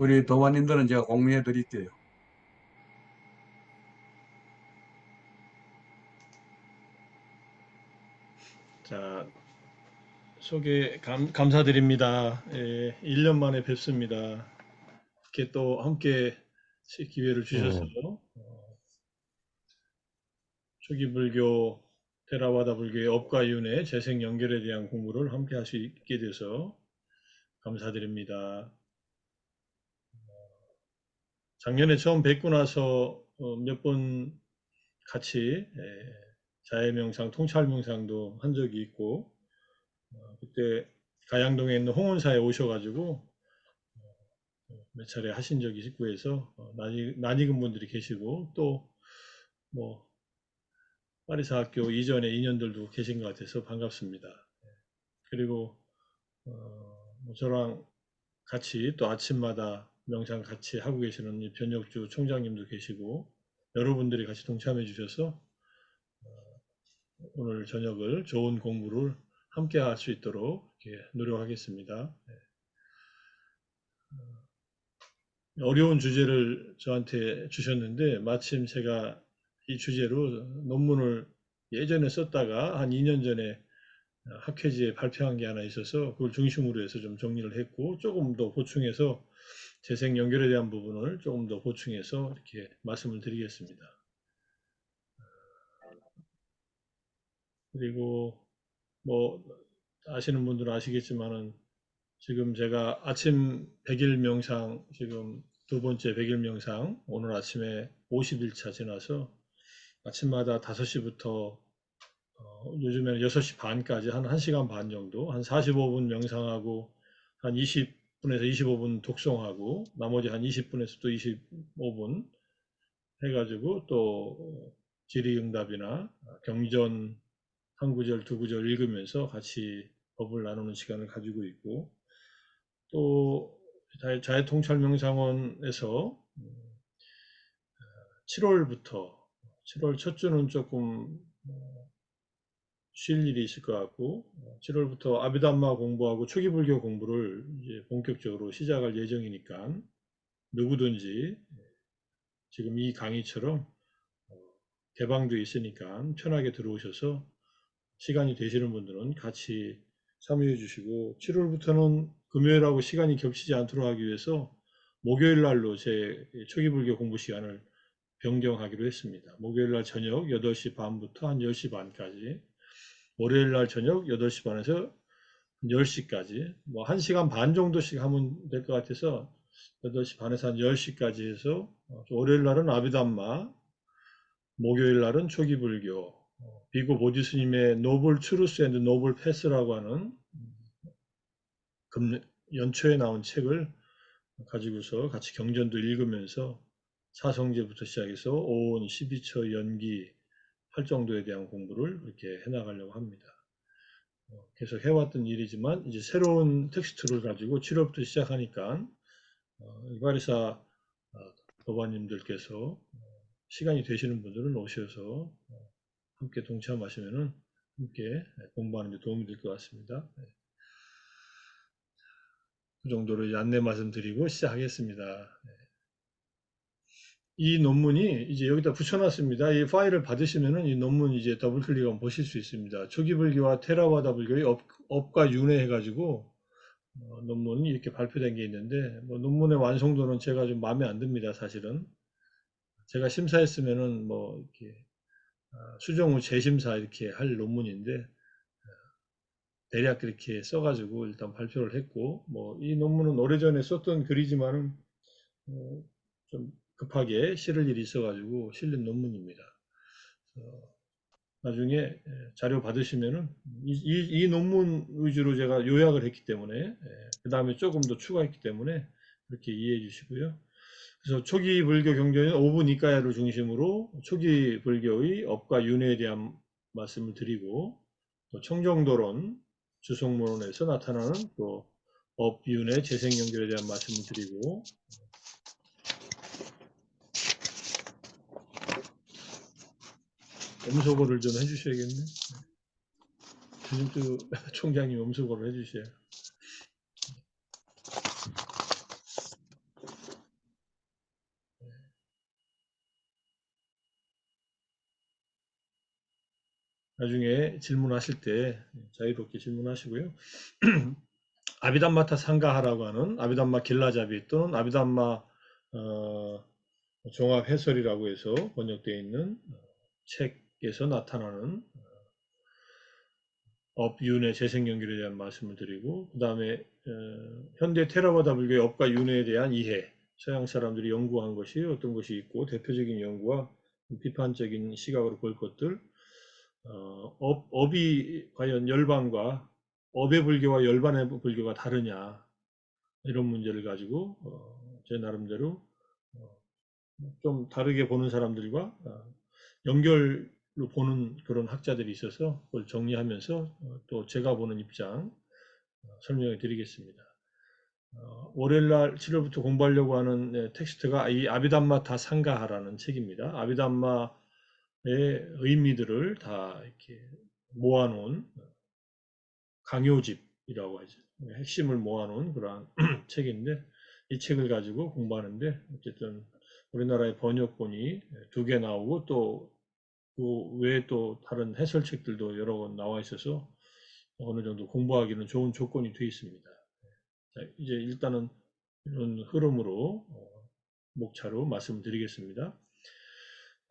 우리 도마님들은 제가 공유해 드릴게요. 자, 감사드립니다. 1년 만에 뵙습니다. 이렇게 또 함께 기회를 주셔서 예, 초기 불교, 테라와다 불교의 업과 윤회, 재생 연결에 대한 공부를 함께 할 수 있게 돼서 감사드립니다. 작년에 처음 뵙고 나서 몇 번 같이 자해명상, 통찰명상도 한 적이 있고, 그때 가양동에 있는 홍원사에 오셔가지고 몇 차례 하신 적이 있고 해서 낯익은 분들이 계시고 또 뭐 파리사학교 이전의 인연들도 계신 것 같아서 반갑습니다. 그리고 뭐 저랑 같이 또 아침마다 명상 같이 하고 계시는 이 변혁주 총장님도 계시고 여러분들이 같이 동참해 주셔서 오늘 저녁을 좋은 공부를 함께 할 수 있도록 이렇게 노력하겠습니다. 어려운 주제를 저한테 주셨는데 마침 제가 이 주제로 논문을 예전에 썼다가 한 2년 전에 학회지에 발표한 게 하나 있어서 그걸 중심으로 해서 좀 정리를 했고 조금 더 보충해서 재생 연결에 대한 부분을 조금 더 보충해서 이렇게 말씀을 드리겠습니다. 그리고 뭐 아시는 분들은 아시겠지만은 지금 제가 아침 100일 명상 지금 두 번째 100일 명상 오늘 아침에 50일차 지나서 아침마다 5시부터 요즘에는 6시 반까지 한 1시간 반 정도, 한 45분 명상하고 한 20분에서 25분 독송하고 나머지 한 20분에서 또 25분 해가지고 또 질의응답이나 경전 한 구절, 두 구절 읽으면서 같이 법을 나누는 시간을 가지고 있고 또 자해통찰명상원에서 7월부터 7월 첫 주는 조금 쉴 일이 있을 것 같고 7월부터 아비담마 공부하고 초기불교 공부를 이제 본격적으로 시작할 예정이니까 누구든지 지금 이 강의처럼 개방되어 있으니까 편하게 들어오셔서 시간이 되시는 분들은 같이 참여해 주시고 7월부터는 금요일하고 시간이 겹치지 않도록 하기 위해서 목요일 날로 제 초기불교 공부 시간을 변경하기로 했습니다. 목요일 날 저녁 8시 반부터 한 10시 반까지 월요일 날 저녁 8시 반에서 10시까지 뭐 1시간 반 정도씩 하면 될 것 같아서 8시 반에서 한 10시까지 해서 월요일 날은 아비담마, 목요일 날은 초기불교, 비고 보디 스님의 노블 트루스 앤드 노블 패스라고 하는 연초에 나온 책을 가지고서 같이 경전도 읽으면서 사성제부터 시작해서 오온, 12처, 연기, 활정도에 대한 공부를 이렇게 해나가려고 합니다. 계속 해왔던 일이지만 이제 새로운 텍스트를 가지고 7월부터 시작하니까 이바리사 도바님들께서 시간이 되시는 분들은 오셔서 함께 동참하시면은 함께 공부하는 데 도움이 될 것 같습니다. 그 정도로 이제 안내 말씀드리고 시작하겠습니다. 이 논문이 이제 여기다 붙여놨습니다. 이 파일을 받으시면은 이 논문 이제 더블 클릭하면 보실 수 있습니다. 초기불교와 테라와다 불교의 업과 윤회해가지고 논문이 이렇게 발표된 게 있는데 뭐 논문의 완성도는 제가 좀 마음에 안 듭니다. 사실은 제가 심사했으면은 뭐 이렇게 수정 후 재심사 이렇게 할 논문인데 대략 그렇게 써가지고 일단 발표를 했고 뭐 이 논문은 오래전에 썼던 글이지만은 좀 급하게 실을 일이 있어가지고 실린 논문입니다. 나중에 자료 받으시면은 이 논문 위주로 제가 요약을 했기 때문에 그 다음에 조금 더 추가했기 때문에 그렇게 이해해 주시고요. 그래서 초기 불교 경전인 5분 이까야를 중심으로 초기 불교의 업과 윤회에 대한 말씀을 드리고 또 청정도론 주성문론에서 나타나는 또 업, 윤회, 재생 연결에 대한 말씀을 드리고 음소거를 좀 해주셔야겠네. 김진주 총장님 음소거를 해주셔야. 나중에 질문하실 때 자유롭게 질문하시고요. 아비담마타 상가하라고 하는 아비담마 길라잡이 또는 아비담마 종합 해설이라고 해서 번역되어 있는 책에서 나타나는 업윤회 재생연결에 대한 말씀을 드리고, 그 다음에 현대 테라바다 불교의 업과 윤회에 대한 이해, 서양 사람들이 연구한 것이 어떤 것이 있고 대표적인 연구와 비판적인 시각으로 볼 것들, 업이 과연 열반과 업의 불교와 열반의 불교가 다르냐, 이런 문제를 가지고 제 나름대로 좀 다르게 보는 사람들과 연결로 보는 그런 학자들이 있어서 그걸 정리하면서 또 제가 보는 입장 설명해 드리겠습니다. 월요일날 7월부터 공부하려고 하는 텍스트가 이 아비담마타 상가하라는 책입니다. 아비담마의 의미들을 다 이렇게 모아놓은 강요집이라고 하죠. 핵심을 모아놓은 그러한 책인데, 이 책을 가지고 공부하는데 어쨌든 우리나라의 번역본이 2개 나오고 또 그 외에 또 다른 해설책들도 여러 권 나와 있어서 어느 정도 공부하기는 좋은 조건이 되어 있습니다. 자, 이제 일단은 이런 흐름으로 목차로 말씀을 드리겠습니다.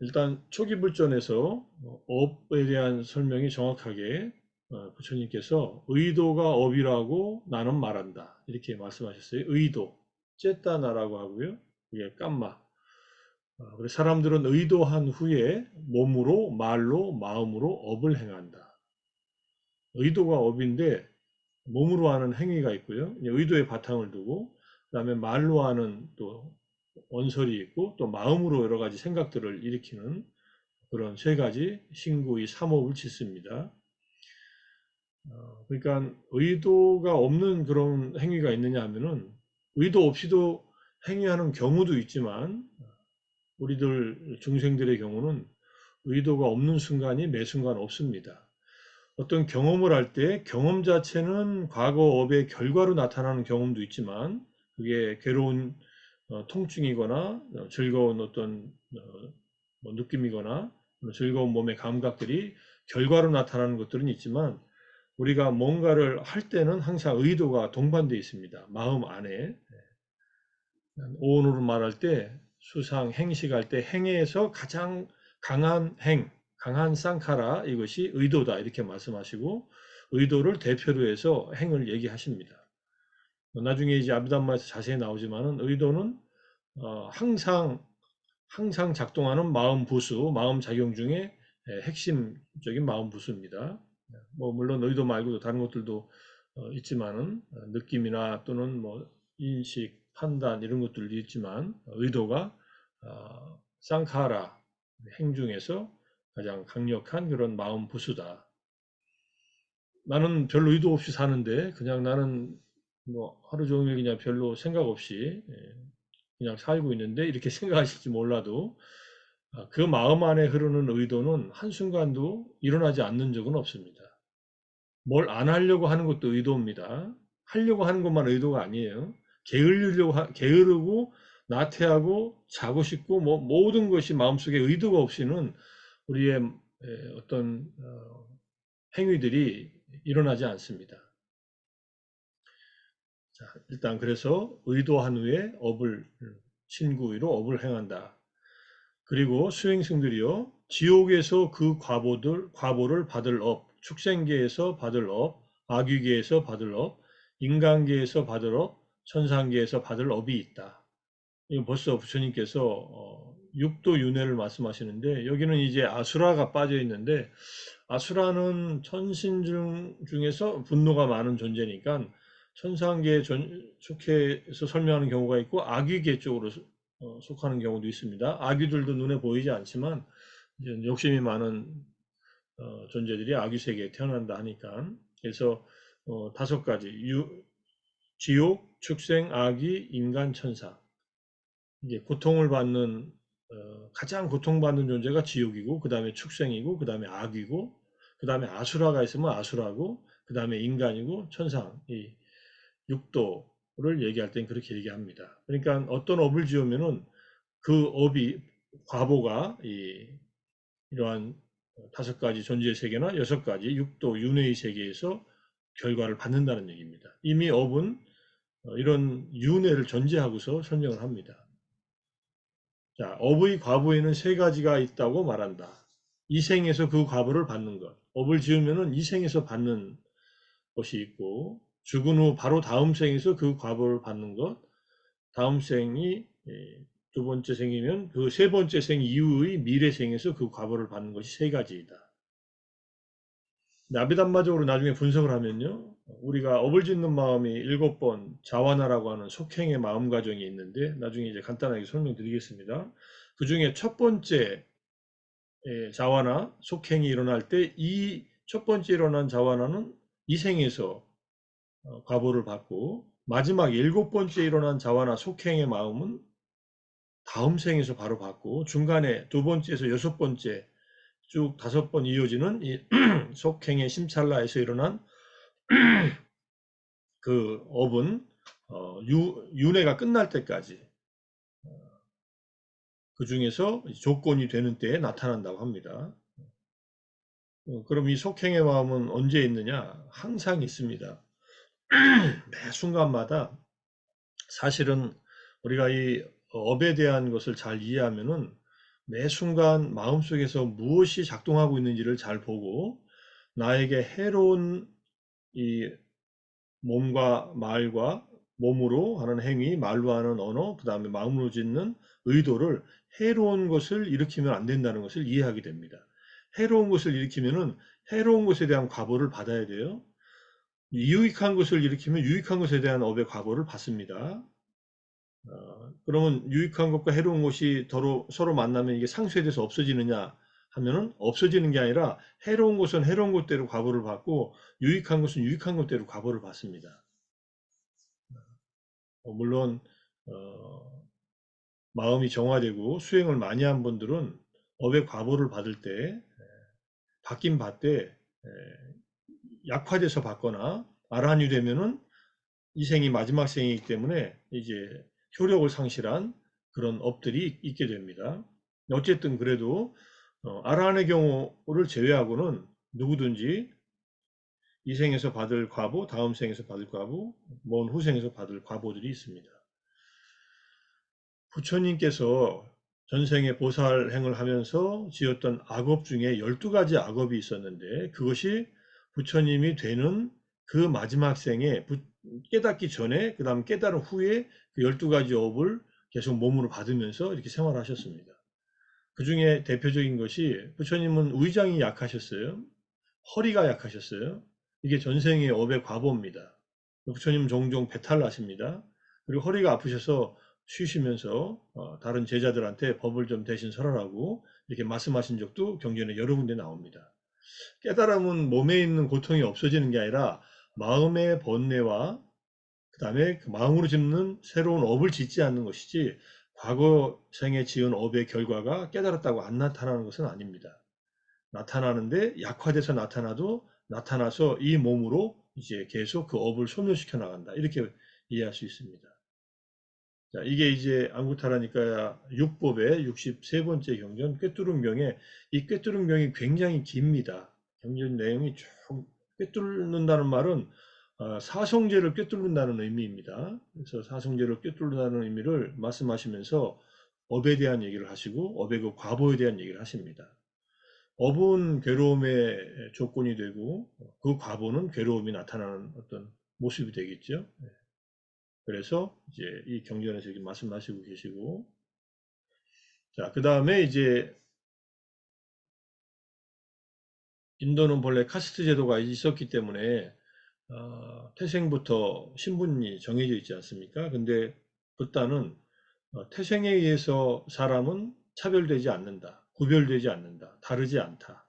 일단 초기 불전에서 업에 대한 설명이 정확하게 부처님께서 의도가 업이라고 나는 말한다, 이렇게 말씀하셨어요. 의도, 쨌다나라고 하고요. 이게 깜마. 그래서 사람들은 의도한 후에 몸으로, 말로, 마음으로 업을 행한다. 의도가 업인데 몸으로 하는 행위가 있고요. 의도의 바탕을 두고, 그 다음에 말로 하는 또 언설이 있고, 또 마음으로 여러 가지 생각들을 일으키는 그런 세 가지 신구의 삼업을 짓습니다. 그러니까 의도가 없는 그런 행위가 있느냐 하면은 의도 없이도 행위하는 경우도 있지만, 우리들 중생들의 경우는 의도가 없는 순간이 매 순간 없습니다. 어떤 경험을 할 때 경험 자체는 과거 업의 결과로 나타나는 경험도 있지만, 그게 괴로운 통증이거나 즐거운 어떤 뭐 느낌이거나 즐거운 몸의 감각들이 결과로 나타나는 것들은 있지만, 우리가 뭔가를 할 때는 항상 의도가 동반되어 있습니다. 마음 안에. 오온으로 말할 때 수상, 행식할 때 행에서 가장 강한 행, 강한 쌍카라, 이것이 의도다, 이렇게 말씀하시고 의도를 대표로 해서 행을 얘기하십니다. 나중에 이제 아비담마에서 자세히 나오지만은 의도는 항상 작동하는 마음 부수, 마음 작용 중에 핵심적인 마음 부수입니다. 뭐 물론 의도 말고도 다른 것들도 있지만은 느낌이나 또는 뭐 인식, 판단 이런 것들도 있지만, 의도가 쌍카라 행 중에서 가장 강력한 그런 마음 부수다. 나는 별로 의도 없이 사는데 그냥 나는 뭐 하루 종일 그냥 별로 생각 없이 그냥 살고 있는데, 이렇게 생각하실지 몰라도 그 마음 안에 흐르는 의도는 한순간도 일어나지 않는 적은 없습니다. 뭘 안 하려고 하는 것도 의도입니다. 하려고 하는 것만 의도가 아니에요. 게으르고 나태하고 자고 싶고 뭐 모든 것이 마음속에 의도가 없이는 우리의 어떤 행위들이 일어나지 않습니다. 자, 일단 그래서 의도한 후에 신구의로 업을 행한다. 그리고 수행승들이요, 지옥에서 그 과보를 받을 업, 축생계에서 받을 업, 아귀계에서 받을 업, 인간계에서 받을 업, 천상계에서 받을 업이 있다. 이거 벌써 부처님께서 육도 윤회를 말씀하시는데, 여기는 이제 아수라가 빠져 있는데, 아수라는 천신 중에서 분노가 많은 존재니까 천상계에 속해서 설명하는 경우가 있고, 아귀계 쪽으로 속하는 경우도 있습니다. 아귀들도 눈에 보이지 않지만 욕심이 많은 존재들이 아귀 세계에 태어난다 하니까, 그래서 5가지 지옥, 축생, 아귀, 인간, 천사. 이제 고통을 받는 가장 고통받는 존재가 지옥이고, 그 다음에 축생이고, 그 다음에 악이고, 그 다음에 아수라가 있으면 아수라고, 그 다음에 인간이고, 천상, 이 육도를 얘기할 땐 그렇게 얘기합니다. 그러니까 어떤 업을 지으면은 그 업이, 과보가 이러한 5가지 존재의 세계나 6가지 육도 윤회의 세계에서 결과를 받는다는 얘기입니다. 이미 업은 이런 윤회를 전제하고서 설명을 합니다. 자, 업의 과보에는 3가지가 있다고 말한다. 이 생에서 그 과보를 받는 것. 업을 지으면은 이 생에서 받는 것이 있고, 죽은 후 바로 다음 생에서 그 과보를 받는 것. 다음 생이 2번째 생이면 그 3번째 생 이후의 미래 생에서 그 과보를 받는 것이 3가지이다. 아비담마적으로 나중에 분석을 하면요, 우리가 업을 짓는 마음이 7번 자와나라고 하는 속행의 마음 과정이 있는데, 나중에 이제 간단하게 설명드리겠습니다. 그 중에 첫 번째 자와나 속행이 일어날 때 이 첫 번째 일어난 자와나는 이 생에서 과보를 받고, 마지막 7번째 일어난 자와나 속행의 마음은 다음 생에서 바로 받고, 중간에 2번째에서 6번째 쭉 5번 이어지는 이 속행의 심찰라에서 일어난 그 업은 윤회가 끝날 때까지 그 중에서 조건이 되는 때에 나타난다고 합니다. 그럼 이 속행의 마음은 언제 있느냐? 항상 있습니다. 매 순간마다. 사실은 우리가 이 업에 대한 것을 잘 이해하면은 매 순간 마음속에서 무엇이 작동하고 있는지를 잘 보고, 나에게 해로운 이 몸과 말과 몸으로 하는 행위, 말로 하는 언어, 그 다음에 마음으로 짓는 의도를 해로운 것을 일으키면 안 된다는 것을 이해하게 됩니다. 해로운 것을 일으키면은 해로운 것에 대한 과보를 받아야 돼요. 유익한 것을 일으키면 유익한 것에 대한 업의 과보를 받습니다. 그러면 유익한 것과 해로운 것이 서로 만나면 이게 상쇄돼서 없어지느냐 하면은 없어지는 게 아니라, 해로운 것은 해로운 것대로 과보를 받고 유익한 것은 유익한 것대로 과보를 받습니다. 물론 마음이 정화되고 수행을 많이 한 분들은 업의 과보를 받을 때 받긴 받되 약화돼서 받거나 아란이 되면은 이 생이 마지막 생이기 때문에 이제 효력을 상실한 그런 업들이 있게 됩니다. 어쨌든 그래도 아란의 경우를 제외하고는 누구든지 이 생에서 받을 과보, 다음 생에서 받을 과보, 먼 후생에서 받을 과보들이 있습니다. 부처님께서 전생에 보살행을 하면서 지었던 악업 중에 12가지 악업이 있었는데, 그것이 부처님이 되는 그 마지막 생에 깨닫기 전에, 그 다음 깨달은 후에 그 12가지 업을 계속 몸으로 받으면서 이렇게 생활하셨습니다. 그 중에 대표적인 것이, 부처님은 의장이 약하셨어요. 허리가 약하셨어요. 이게 전생의 업의 과보입니다. 부처님 종종 배탈나십니다. 그리고 허리가 아프셔서 쉬시면서 다른 제자들한테 법을 좀 대신 설하라고 이렇게 말씀하신 적도 경전에 여러 군데 나옵니다. 깨달음은 몸에 있는 고통이 없어지는 게 아니라 마음의 번뇌와 그 다음에 그 마음으로 짓는 새로운 업을 짓지 않는 것이지, 과거 생에 지은 업의 결과가 깨달았다고 안 나타나는 것은 아닙니다. 나타나는데 약화돼서 나타나도 나타나서 이 몸으로 이제 계속 그 업을 소멸시켜 나간다. 이렇게 이해할 수 있습니다. 자, 이게 이제 안구타라니까 6법의 63번째 경전 꿰뚫음경에, 이 꿰뚫음경이 굉장히 깁니다. 경전 내용이 좀, 꿰뚫는다는 말은 사성제를 꿰뚫는다는 의미입니다. 그래서 사성제를 꿰뚫는다는 의미를 말씀하시면서 업에 대한 얘기를 하시고 업의 그 과보에 대한 얘기를 하십니다. 업은 괴로움의 조건이 되고 그 과보는 괴로움이 나타나는 어떤 모습이 되겠죠. 그래서 이제 이 경전에서 이렇게 말씀하시고 계시고, 자, 그 다음에 이제 인도는 본래 카스트 제도가 있었기 때문에 태생부터 신분이 정해져 있지 않습니까? 근데 붓다는 태생에 의해서 사람은 차별되지 않는다, 구별되지 않는다, 다르지 않다.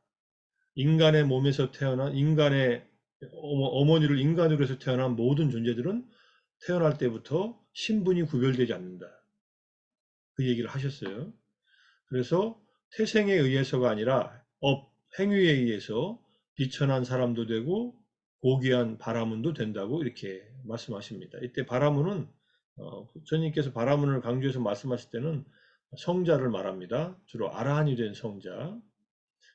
인간의 몸에서 태어난, 인간의 어머니를 인간으로 해서 태어난 모든 존재들은 태어날 때부터 신분이 구별되지 않는다. 그 얘기를 하셨어요. 그래서 태생에 의해서가 아니라 행위에 의해서 비천한 사람도 되고 고귀한 바라문도 된다고 이렇게 말씀하십니다. 이때 바라문은 부처님께서 바라문을 강조해서 말씀하실 때는 성자를 말합니다. 주로 아라한이 된 성자.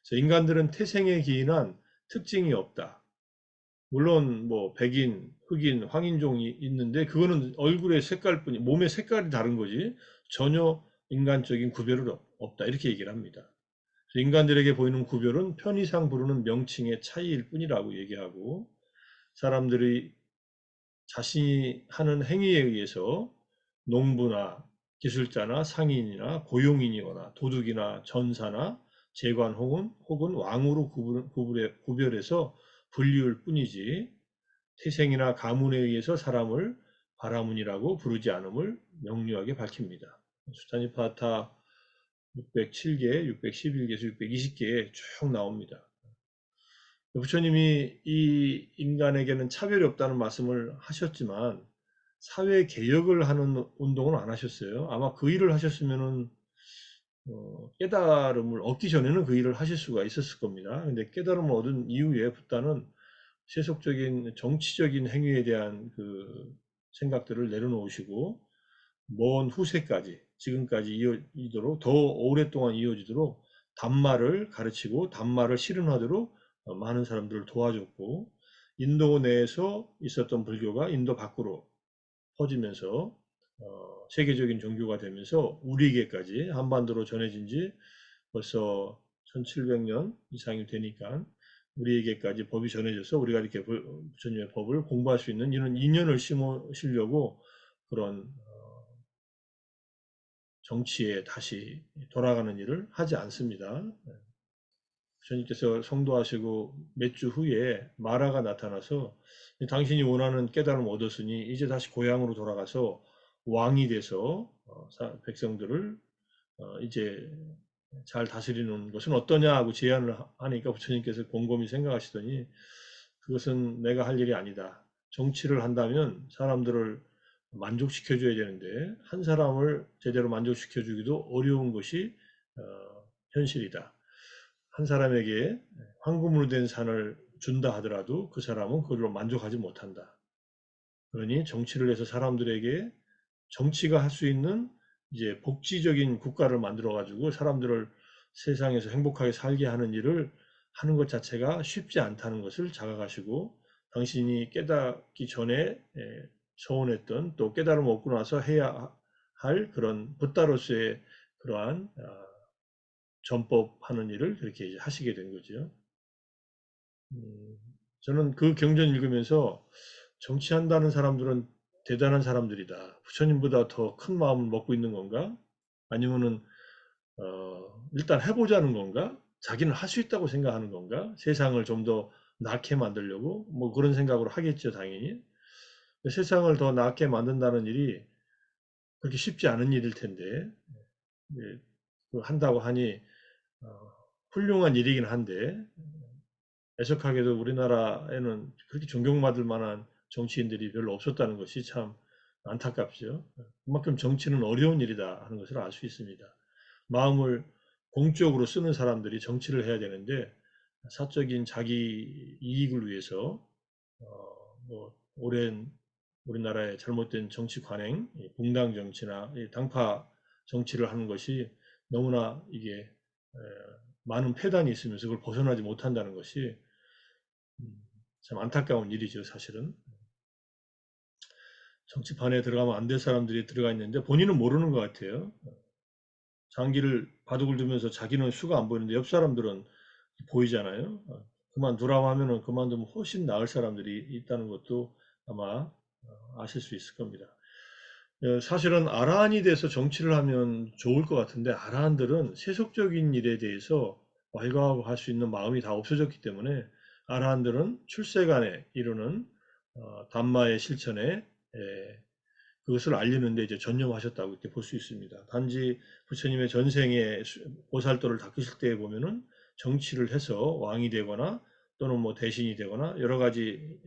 그래서 인간들은 태생에 기인한 특징이 없다. 물론 뭐 백인, 흑인, 황인종이 있는데 그거는 얼굴의 색깔뿐이 몸의 색깔이 다른 거지 전혀 인간적인 구별은 없다. 이렇게 얘기를 합니다. 인간들에게 보이는 구별은 편의상 부르는 명칭의 차이일 뿐이라고 얘기하고 사람들이 자신이 하는 행위에 의해서 농부나 기술자나 상인이나 고용인이거나 도둑이나 전사나 재관 혹은 왕으로 구별해서 분류일 뿐이지 태생이나 가문에 의해서 사람을 바라문이라고 부르지 않음을 명료하게 밝힙니다. 수타니파타 607개, 611개에서 620개에 쭉 나옵니다. 부처님이 이 인간에게는 차별이 없다는 말씀을 하셨지만 사회 개혁을 하는 운동은 안 하셨어요. 아마 그 일을 하셨으면은 깨달음을 얻기 전에는 그 일을 하실 수가 있었을 겁니다. 근데 깨달음을 얻은 이후에 부타는 세속적인 정치적인 행위에 대한 그 생각들을 내려놓으시고 먼 후세까지 지금까지 이어지도록 더 오랫동안 이어지도록 담마를 가르치고 담마를 실현하도록 많은 사람들을 도와줬고 인도 내에서 있었던 불교가 인도 밖으로 퍼지면서 세계적인 종교가 되면서 우리에게까지 한반도로 전해진 지 벌써 1700년 이상이 되니까 우리에게까지 법이 전해져서 우리가 이렇게 부처님의 법을 공부할 수 있는 이런 인연을 심으시려고 그런 정치에 다시 돌아가는 일을 하지 않습니다. 부처님께서 성도하시고 몇 주 후에 마라가 나타나서 당신이 원하는 깨달음을 얻었으니 이제 다시 고향으로 돌아가서 왕이 돼서 백성들을 이제 잘 다스리는 것은 어떠냐 하고 제안을 하니까 부처님께서 곰곰이 생각하시더니 그것은 내가 할 일이 아니다. 정치를 한다면 사람들을 만족시켜줘야 되는데 한 사람을 제대로 만족시켜주기도 어려운 것이 현실이다. 한 사람에게 황금으로 된 산을 준다 하더라도 그 사람은 그걸로 만족하지 못한다. 그러니 정치를 해서 사람들에게 정치가 할 수 있는 이제 복지적인 국가를 만들어 가지고 사람들을 세상에서 행복하게 살게 하는 일을 하는 것 자체가 쉽지 않다는 것을 자각하시고 당신이 깨닫기 전에 서원했던 또 깨달음을 얻고 나서 해야 할 그런 붓다로서의 그러한 전법하는 일을 그렇게 이제 하시게 된 거죠. 저는 그 경전 읽으면서 정치한다는 사람들은 대단한 사람들이다. 부처님보다 더 큰 마음을 먹고 있는 건가? 아니면은 일단 해보자는 건가? 자기는 할 수 있다고 생각하는 건가? 세상을 좀 더 낫게 만들려고 뭐 그런 생각으로 하겠죠, 당연히. 세상을 더 낫게 만든다는 일이 그렇게 쉽지 않은 일일 텐데 한다고 하니 훌륭한 일이긴 한데 애석하게도 우리나라에는 그렇게 존경받을 만한 정치인들이 별로 없었다는 것이 참 안타깝죠. 그만큼 정치는 어려운 일이다 하는 것을 알 수 있습니다. 마음을 공적으로 쓰는 사람들이 정치를 해야 되는데 사적인 자기 이익을 위해서 뭐 오랜 우리나라의 잘못된 정치 관행, 공당 정치나 당파 정치를 하는 것이 너무나 이게 많은 폐단이 있으면서 그걸 벗어나지 못한다는 것이 참 안타까운 일이죠, 사실은. 정치판에 들어가면 안 될 사람들이 들어가 있는데 본인은 모르는 것 같아요. 장기를 바둑을 두면서 자기는 수가 안 보이는데 옆 사람들은 보이잖아요. 그만두라고 하면은 그만두면 훨씬 나을 사람들이 있다는 것도 아마 아실 수 있을 겁니다. 사실은 아라한이 돼서 정치를 하면 좋을 것 같은데 아라한들은 세속적인 일에 대해서 왈가왈부 할 수 있는 마음이 다 없어졌기 때문에 아라한들은 출세간에 이루는 담마의 실천에 그것을 알리는 데 이제 전념하셨다고 이렇게 볼 수 있습니다. 단지 부처님의 전생에 보살도를 닦으실 때에 보면은 정치를 해서 왕이 되거나 또는 뭐 대신이 되거나 여러 가지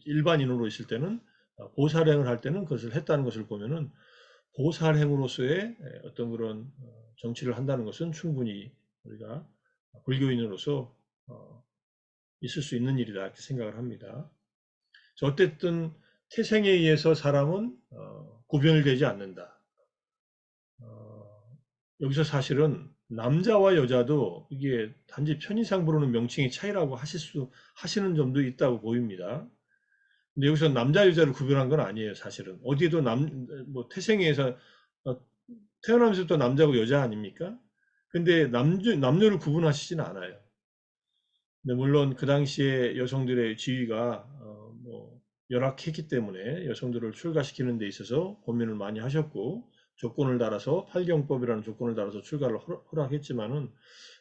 일반인으로 있을 때는 보살행을 할 때는 그것을 했다는 것을 보면은 보살행으로서의 어떤 그런 정치를 한다는 것은 충분히 우리가 불교인으로서 있을 수 있는 일이다 이렇게 생각을 합니다. 어쨌든 태생에 의해서 사람은 구별되지 않는다. 여기서 사실은 남자와 여자도 이게 단지 편의상 부르는 명칭의 차이라고 하시는 점도 있다고 보입니다. 근데 여기서 남자 여자를 구별한 건 아니에요, 사실은. 어디에도 뭐 태생에서 어, 태어나면서부터 남자고 여자 아닙니까? 근데 남녀를 구분하시진 않아요. 근데 물론 그 당시에 여성들의 지위가 뭐 열악했기 때문에 여성들을 출가시키는 데 있어서 고민을 많이 하셨고, 조건을 달아서 팔경법이라는 조건을 달아서 출가를 허락했지만은,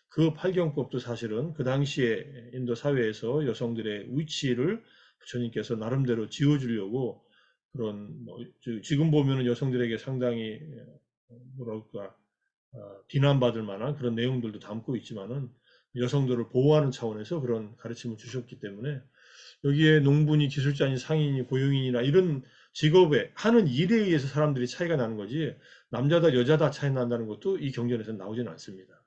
그 팔경법도 사실은 그 당시에 인도 사회에서 여성들의 위치를 부처님께서 나름대로 지어주려고 그런 뭐 지금 보면은 여성들에게 상당히 뭐랄까 비난받을 만한 그런 내용들도 담고 있지만은, 여성들을 보호하는 차원에서 그런 가르침을 주셨기 때문에, 여기에 농부니 기술자니 상인이 고용인이나 이런 직업에 하는 일에 의해서 사람들이 차이가 나는 거지, 남자다 여자다 차이 난다는 것도 이 경전에서 나오지는 않습니다.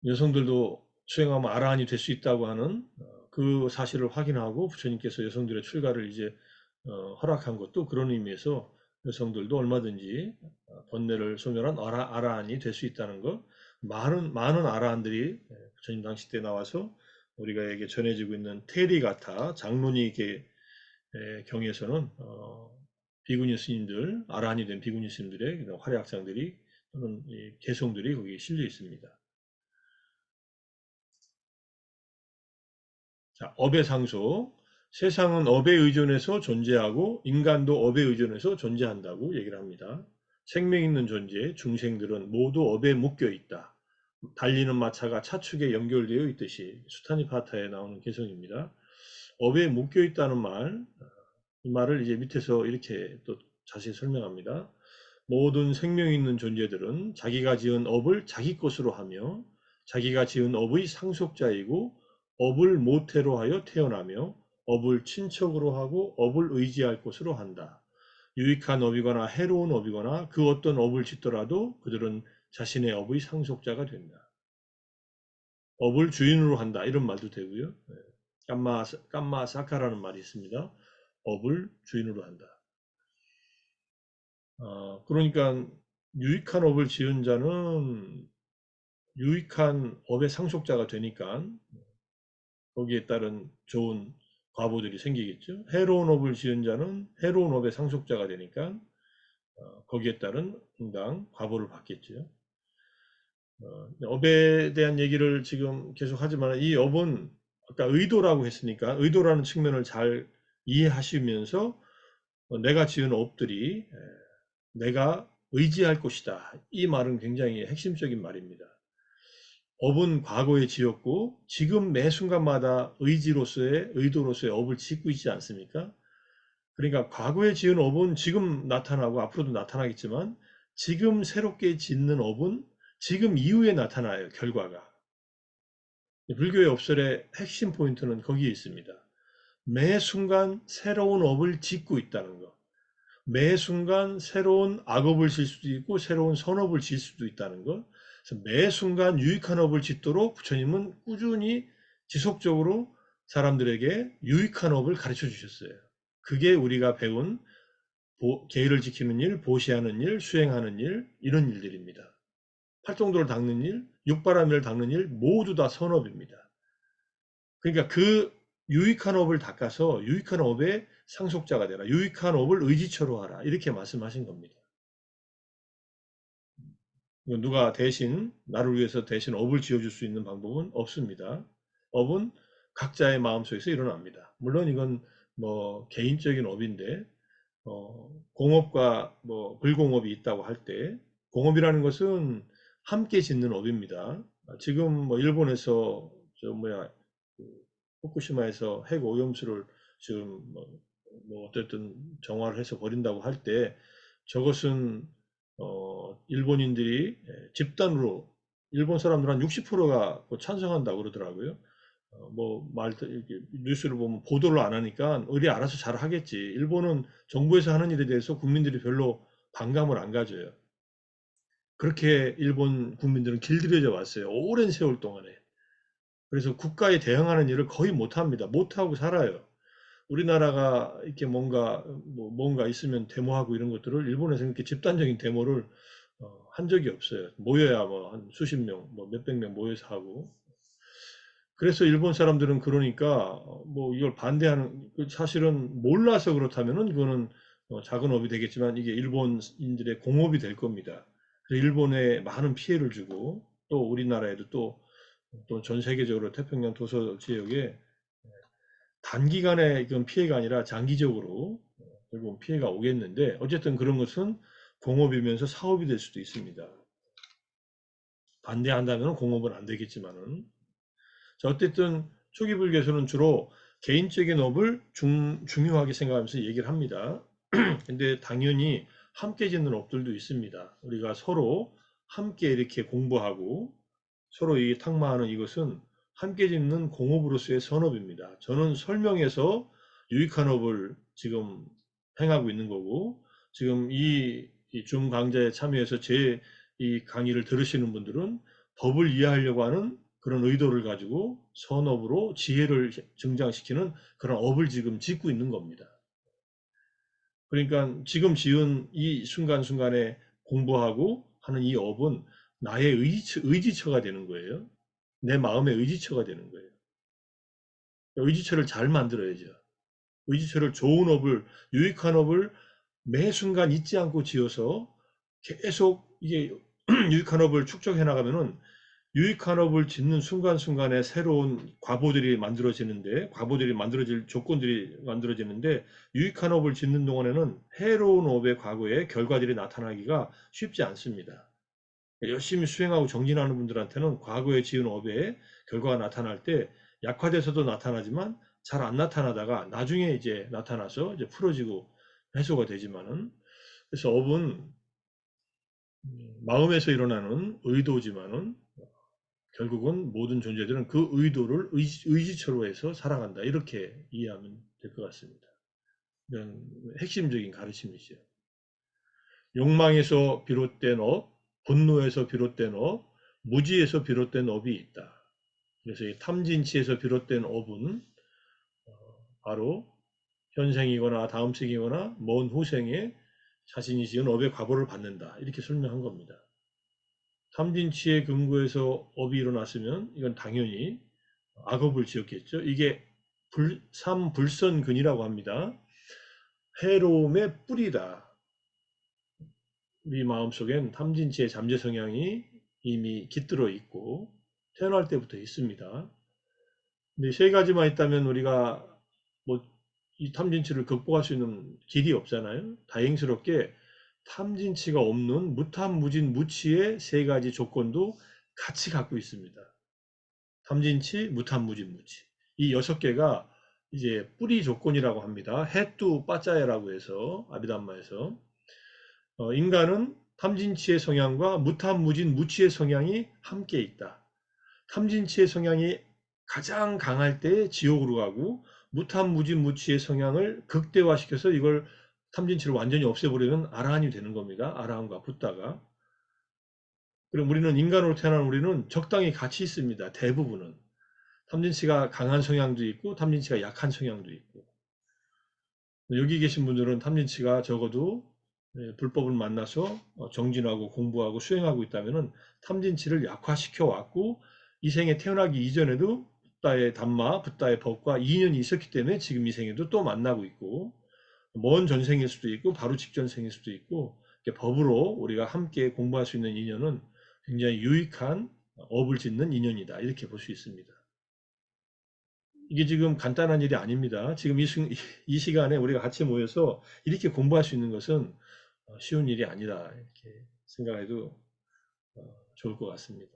여성들도 수행하면 아라한이 될 수 있다고 하는 그 사실을 확인하고 부처님께서 여성들의 출가를 이제 허락한 것도 그런 의미에서 여성들도 얼마든지 번뇌를 소멸한 아라한이 될 수 있다는 것, 많은 아라한들이 부처님 당시 때 나와서 우리가에게 전해지고 있는 테리가타 장로니 경에서는 비구니 스님들, 아라한이 된 비구니 스님들의 활약상들이 또는 개송들이 거기에 실려 있습니다. 자, 업의 상속. 세상은 업에 의존해서 존재하고 인간도 업에 의존해서 존재한다고 얘기를 합니다. 생명 있는 존재, 중생들은 모두 업에 묶여 있다. 달리는 마차가 차축에 연결되어 있듯이 수타니파타에 나오는 개성입니다. 업에 묶여 있다는 말, 이 말을 이제 밑에서 이렇게 또 자세히 설명합니다. 모든 생명 있는 존재들은 자기가 지은 업을 자기 것으로 하며 자기가 지은 업의 상속자이고 업을 모태로 하여 태어나며 업을 친척으로 하고 업을 의지할 것으로 한다. 유익한 업이거나 해로운 업이거나 그 어떤 업을 짓더라도 그들은 자신의 업의 상속자가 된다. 업을 주인으로 한다. 이런 말도 되고요. 깜마 사카라는 말이 있습니다. 업을 주인으로 한다. 그러니까 유익한 업을 지은 자는 유익한 업의 상속자가 되니까 거기에 따른 좋은 과보들이 생기겠죠. 해로운 업을 지은 자는 해로운 업의 상속자가 되니까 거기에 따른 응당 과보를 받겠죠. 업에 대한 얘기를 지금 계속 하지만, 이 업은 아까 의도라고 했으니까 의도라는 측면을 잘 이해하시면서 내가 지은 업들이 내가 의지할 것이다. 이 말은 굉장히 핵심적인 말입니다. 업은 과거에 지었고 지금 매 순간마다 의도로서의 업을 짓고 있지 않습니까? 그러니까 과거에 지은 업은 지금 나타나고 앞으로도 나타나겠지만, 지금 새롭게 짓는 업은 지금 이후에 나타나요, 결과가. 불교의 업설의 핵심 포인트는 거기에 있습니다. 매 순간 새로운 업을 짓고 있다는 것. 매 순간 새로운 악업을 질 수도 있고 새로운 선업을 질 수도 있다는 것. 그래서 매 순간 유익한 업을 짓도록 부처님은 꾸준히 지속적으로 사람들에게 유익한 업을 가르쳐 주셨어요. 그게 우리가 배운 계율을 지키는 일, 보시하는 일, 수행하는 일, 이런 일들입니다. 팔동도를 닦는 일, 육바라밀을 닦는 일, 모두 다 선업입니다. 그러니까 그 유익한 업을 닦아서 유익한 업의 상속자가 되라. 유익한 업을 의지처로 하라. 이렇게 말씀하신 겁니다. 누가 대신 나를 위해서 대신 업을 지어줄 수 있는 방법은 없습니다. 업은 각자의 마음속에서 일어납니다. 물론 이건 뭐 개인적인 업인데, 공업과 뭐 불공업이 있다고 할 때, 공업이라는 것은 함께 짓는 업입니다. 지금 뭐 일본에서 후쿠시마에서 핵 오염수를 지금 뭐 어쨌든 정화를 해서 버린다고 할 때, 저것은 일본인들이 집단으로, 일본 사람들 한 60%가 찬성한다고 그러더라고요. 이렇게 뉴스를 보면 보도를 안 하니까 우리 알아서 잘 하겠지. 일본은 정부에서 하는 일에 대해서 국민들이 별로 반감을 안 가져요. 그렇게 일본 국민들은 길들여져 왔어요. 오랜 세월 동안에. 그래서 국가에 대응하는 일을 거의 못 합니다. 못 하고 살아요. 우리나라가 이렇게 뭔가 있으면 데모하고 이런 것들을 일본에서 이렇게 집단적인 데모를 한 적이 없어요. 모여야 뭐 한 수십 명, 뭐 몇백 명 모여서 하고. 그래서 일본 사람들은 그러니까 뭐 이걸 반대하는 사실은 몰라서 그렇다면은 그거는 작은 업이 되겠지만 이게 일본인들의 공업이 될 겁니다. 그래서 일본에 많은 피해를 주고 또 우리나라에도 또 전 세계적으로 태평양 도서 지역에 단기간에 이건 피해가 아니라 장기적으로 결국 피해가 오겠는데 어쨌든 그런 것은 공업이면서 사업이 될 수도 있습니다. 반대한다면 공업은 안 되겠지만은 자, 어쨌든 초기 불교에서는 주로 개인적인 업을 중요하게 생각하면서 얘기를 합니다. 근데 당연히 함께 짓는 업들도 있습니다. 우리가 서로 함께 이렇게 공부하고 서로 이 탁마하는 이것은 함께 짓는 공업으로서의 선업입니다. 저는 설명해서 유익한 업을 지금 행하고 있는 거고 지금 이줌 강좌에 참여해서 제 이 강의를 들으시는 분들은 법을 이해하려고 하는 그런 의도를 가지고 선업으로 지혜를 증장시키는 그런 업을 지금 짓고 있는 겁니다. 그러니까 지금 지은 이 순간순간에 공부하고 하는 이 업은 나의 의지처가 되는 거예요. 내 마음의 의지처가 되는 거예요. 의지처를 잘 만들어야죠. 의지처를 좋은 업을, 유익한 업을 매 순간 잊지 않고 지어서 계속 이게 유익한 업을 축적해 나가면은 유익한 업을 짓는 순간순간에 새로운 과보들이 만들어지는데, 과보들이 만들어질 조건들이 만들어지는데, 유익한 업을 짓는 동안에는 해로운 업의 과거에 결과들이 나타나기가 쉽지 않습니다. 열심히 수행하고 정진하는 분들한테는 과거에 지은 업의 결과가 나타날 때 약화돼서도 나타나지만 잘 안 나타나다가 나중에 이제 나타나서 이제 풀어지고 해소가 되지만은 그래서 업은 마음에서 일어나는 의도지만은 결국은 모든 존재들은 그 의도를 의지처로 해서 살아간다. 이렇게 이해하면 될 것 같습니다. 이런 핵심적인 가르침이죠. 욕망에서 비롯된 업, 분노에서 비롯된 업, 무지에서 비롯된 업이 있다. 그래서 이 탐진치에서 비롯된 업은 바로 현생이거나 다음 생이거나 먼 후생에 자신이 지은 업의 과보를 받는다. 이렇게 설명한 겁니다. 탐진치의 근거에서 업이 일어났으면 이건 당연히 악업을 지었겠죠. 이게 삼불선근이라고 합니다. 해로움의 뿌리다. 우리 마음속엔 탐진치의 잠재 성향이 이미 깃들어 있고 태어날 때부터 있습니다. 근데 세 가지만 있다면 우리가 뭐 이 탐진치를 극복할 수 있는 길이 없잖아요. 다행스럽게 탐진치가 없는 무탐무진 무치의 세 가지 조건도 같이 갖고 있습니다. 탐진치, 무탐무진 무치. 이 6개가 이제 뿌리 조건이라고 합니다. 해뚜 빠짜야라고 해서 아비담마에서 인간은 탐진치의 성향과 무탐무진 무치의 성향이 함께 있다. 탐진치의 성향이 가장 강할 때 지옥으로 가고 무탐무진 무치의 성향을 극대화시켜서 이걸 탐진치를 완전히 없애버리면 아라한이 되는 겁니다. 아라한과 붓다가. 그럼 우리는 인간으로 태어난 우리는 적당히 같이 있습니다. 대부분은. 탐진치가 강한 성향도 있고 탐진치가 약한 성향도 있고 여기 계신 분들은 탐진치가 적어도 불법을 만나서 정진하고 공부하고 수행하고 있다면 탐진치를 약화시켜 왔고 이 생에 태어나기 이전에도 붓다의 담마, 붓다의 법과 인연이 있었기 때문에 지금 이 생에도 또 만나고 있고 먼 전생일 수도 있고 바로 직전생일 수도 있고 법으로 우리가 함께 공부할 수 있는 인연은 굉장히 유익한 업을 짓는 인연이다. 이렇게 볼 수 있습니다. 이게 지금 간단한 일이 아닙니다. 지금 이 시간에 우리가 같이 모여서 이렇게 공부할 수 있는 것은 쉬운 일이 아니다. 이렇게 생각해도 좋을 것 같습니다.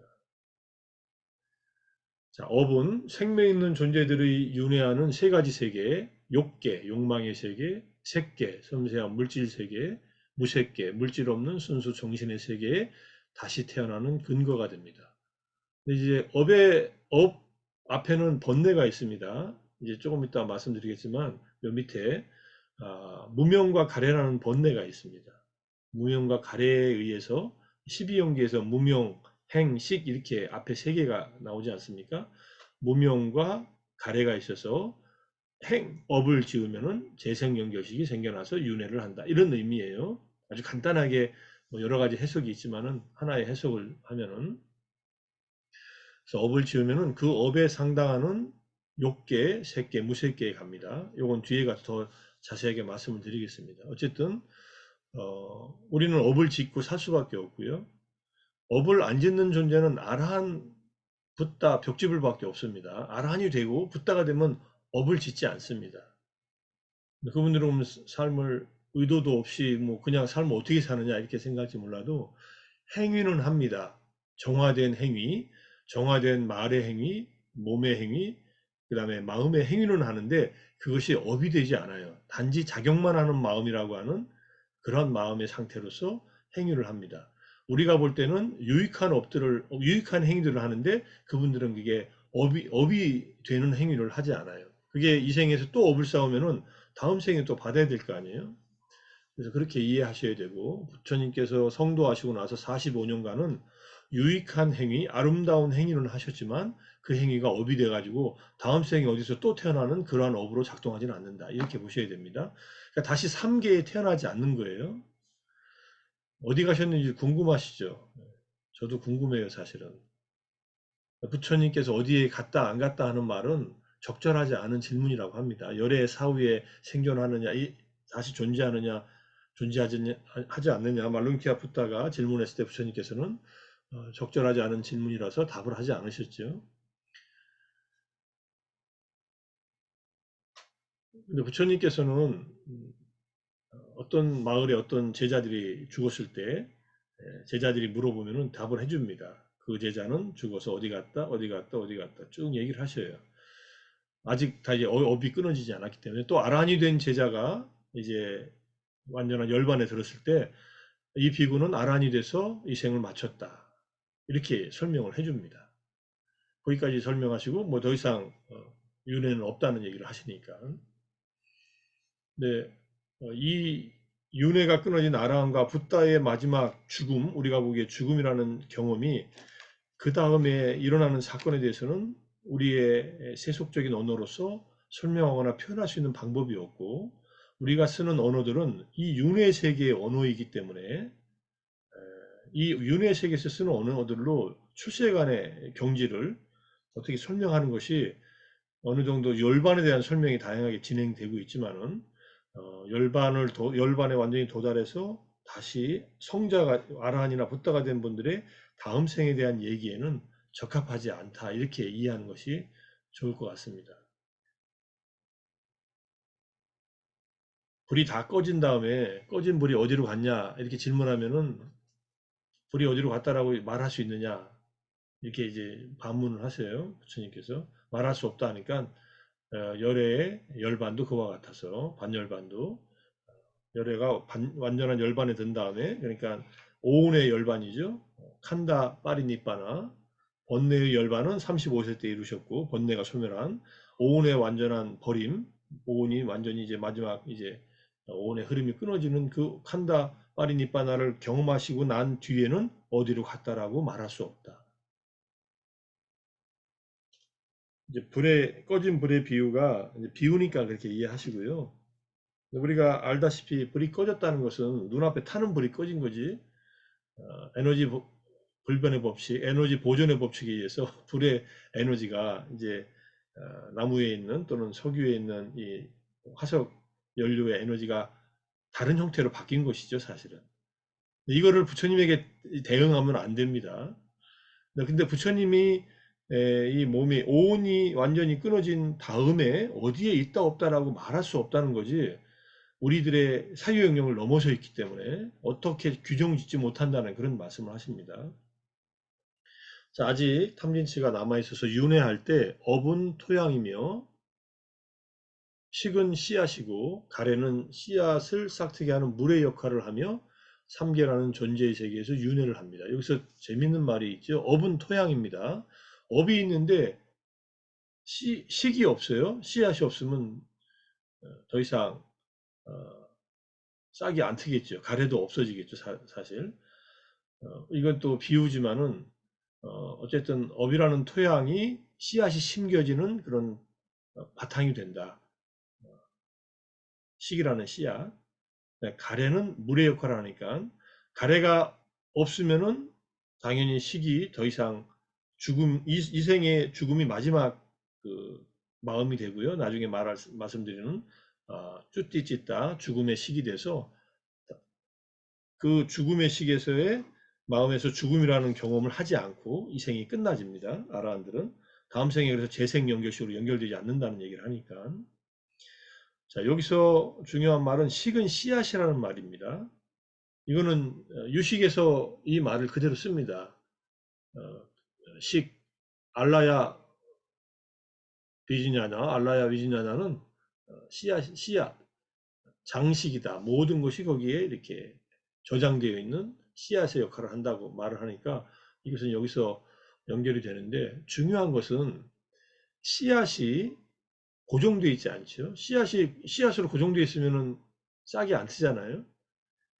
자, 업은 생명 있는 존재들의 윤회하는 세 가지 세계, 욕계, 욕망의 세계, 색계, 섬세한 물질 세계, 무색계, 물질 없는 순수 정신의 세계에 다시 태어나는 근거가 됩니다. 근데 이제 업 앞에는 번뇌가 있습니다. 이제 조금 이따 말씀드리겠지만 요 밑에 무명과 가래라는 번뇌가 있습니다. 무명과 가래에 의해서 12연계에서 무명, 행, 식 이렇게 앞에 세 개가 나오지 않습니까? 무명과 가래가 있어서 업을 지으면은 재생연결식이 생겨나서 윤회를 한다. 이런 의미예요. 아주 간단하게 뭐 여러 가지 해석이 있지만은 하나의 해석을 하면은, 그래서 업을 지으면은 그 업에 상당하는 욕계, 색계, 무색계에 갑니다. 요건 뒤에 가서 더 자세하게 말씀을 드리겠습니다. 어쨌든 우리는 업을 짓고 살 수밖에 없고요. 업을 안 짓는 존재는 아라한, 붓다, 벽집을 밖에 없습니다. 아라한이 되고 붓다가 되면 업을 짓지 않습니다. 그분들은 삶을 의도도 없이 뭐 그냥 삶을 어떻게 사느냐 이렇게 생각할지 몰라도 행위는 합니다. 정화된 행위, 정화된 말의 행위, 몸의 행위, 그 다음에 마음의 행위는 하는데 그것이 업이 되지 않아요. 단지 작용만 하는 마음이라고 하는 그런 마음의 상태로서 행위를 합니다. 우리가 볼 때는 유익한 행위들을 하는데 그분들은 그게 업이 되는 행위를 하지 않아요. 그게 이 생에서 또 업을 쌓으면은 다음 생에 또 받아야 될 거 아니에요? 그래서 그렇게 이해하셔야 되고, 부처님께서 성도하시고 나서 45년간은 유익한 행위, 아름다운 행위는 하셨지만 그 행위가 업이 돼가지고 다음 생에 어디서 또 태어나는 그러한 업으로 작동하지는 않는다. 이렇게 보셔야 됩니다. 그러니까 다시 3계에 태어나지 않는 거예요. 어디 가셨는지 궁금하시죠? 저도 궁금해요, 사실은. 부처님께서 어디에 갔다 안 갔다 하는 말은 적절하지 않은 질문이라고 합니다. 열애 사후에 생존하느냐, 다시 존재하느냐, 존재하지 않느냐, 말룬키아 붓다가 질문했을 때 부처님께서는 적절하지 않은 질문이라서 답을 하지 않으셨죠. 근데 부처님께서는 어떤 마을에 어떤 제자들이 죽었을 때 제자들이 물어보면은 답을 해줍니다. 그 제자는 죽어서 어디 갔다, 어디 갔다, 어디 갔다 쭉 얘기를 하셔요. 아직 다 이제 업이 끊어지지 않았기 때문에 또 아란이 된 제자가 이제 완전한 열반에 들었을 때 이 비구는 아란이 돼서 이 생을 마쳤다. 이렇게 설명을 해줍니다. 거기까지 설명하시고 뭐 더 이상 윤회는 없다는 얘기를 하시니까. 근데 이 윤회가 끊어진 아라한과 붓다의 마지막 죽음, 우리가 보기에 죽음이라는 경험이 그 다음에 일어나는 사건에 대해서는 우리의 세속적인 언어로서 설명하거나 표현할 수 있는 방법이 없고 우리가 쓰는 언어들은 이 윤회 세계의 언어이기 때문에 이 윤회 세계에서 쓰는 언어들로 출세간의 경지를 어떻게 설명하는 것이 어느 정도 열반에 대한 설명이 다양하게 진행되고 있지만은 열반에 완전히 도달해서 다시 성자가 아라한이나 붓다가 된 분들의 다음 생에 대한 얘기에는 적합하지 않다 이렇게 이해하는 것이 좋을 것 같습니다. 불이 다 꺼진 다음에 꺼진 불이 어디로 갔냐 이렇게 질문하면은 불이 어디로 갔다라고 말할 수 있느냐 이렇게 이제 반문을 하세요. 부처님께서 말할 수 없다 하니까 열애의 열반도 그와 같아서 반열반도 열애가 완전한 열반에 든 다음에 그러니까 오운의 열반이죠. 칸다 파리니빠나 번뇌의 열반은 35세 때 이루셨고 번뇌가 소멸한 오운의 완전한 버림, 오운이 완전히 이제 마지막 이제 오운의 흐름이 끊어지는 그 칸다 파리니빠나를 경험하시고 난 뒤에는 어디로 갔다라고 말할 수 없다. 이제 꺼진 불의 비유가 이제 비우니까 그렇게 이해하시고요. 우리가 알다시피 불이 꺼졌다는 것은 눈앞에 타는 불이 꺼진 거지. 에너지 불변의 법칙, 에너지 보존의 법칙에 의해서 불의 에너지가 이제 나무에 있는 또는 석유에 있는 이 화석 연료의 에너지가 다른 형태로 바뀐 것이죠, 사실은. 이거를 부처님에게 대응하면 안 됩니다. 근데 부처님이 이 몸이 오온이 완전히 끊어진 다음에 어디에 있다 없다라고 말할 수 없다는 거지 우리들의 사유 영역을 넘어서 있기 때문에 어떻게 규정 짓지 못한다는 그런 말씀을 하십니다. 자, 아직 탐진치가 남아있어서 윤회할 때 업은 토양이며 식은 씨앗이고 가래는 씨앗을 싹트게 하는 물의 역할을 하며 삼계라는 존재의 세계에서 윤회를 합니다. 여기서 재밌는 말이 있죠. 업은 토양입니다. 업이 있는데 식이 없어요. 씨앗이 없으면 더 이상 싹이 안 트겠죠. 가래도 없어지겠죠. 사실. 이건 또 비유지만은 어쨌든 업이라는 토양이 씨앗이 심겨지는 그런 바탕이 된다. 식이라는 씨앗. 가래는 물의 역할을 하니까 가래가 없으면은 당연히 식이 더 이상 죽음, 이 생의 죽음이 마지막 그 마음이 되고요. 나중에 말씀드리는 쭈띠 찢다 죽음의 식이 돼서 그 죽음의 식에서의 마음에서 죽음이라는 경험을 하지 않고 이 생이 끝나집니다. 아라한들은 다음 생에 그래서 재생 연결식으로 연결되지 않는다는 얘기를 하니까. 자, 여기서 중요한 말은 식은 씨앗이라는 말입니다. 이거는 유식에서 이 말을 그대로 씁니다. 식, 알라야 비지냐나, 알라야 비지냐나는 씨앗, 장식이다. 모든 것이 거기에 이렇게 저장되어 있는 씨앗의 역할을 한다고 말을 하니까 이것은 여기서 연결이 되는데 중요한 것은 씨앗이 고정되어 있지 않죠. 씨앗으로 고정되어 있으면은 싹이 안 트잖아요.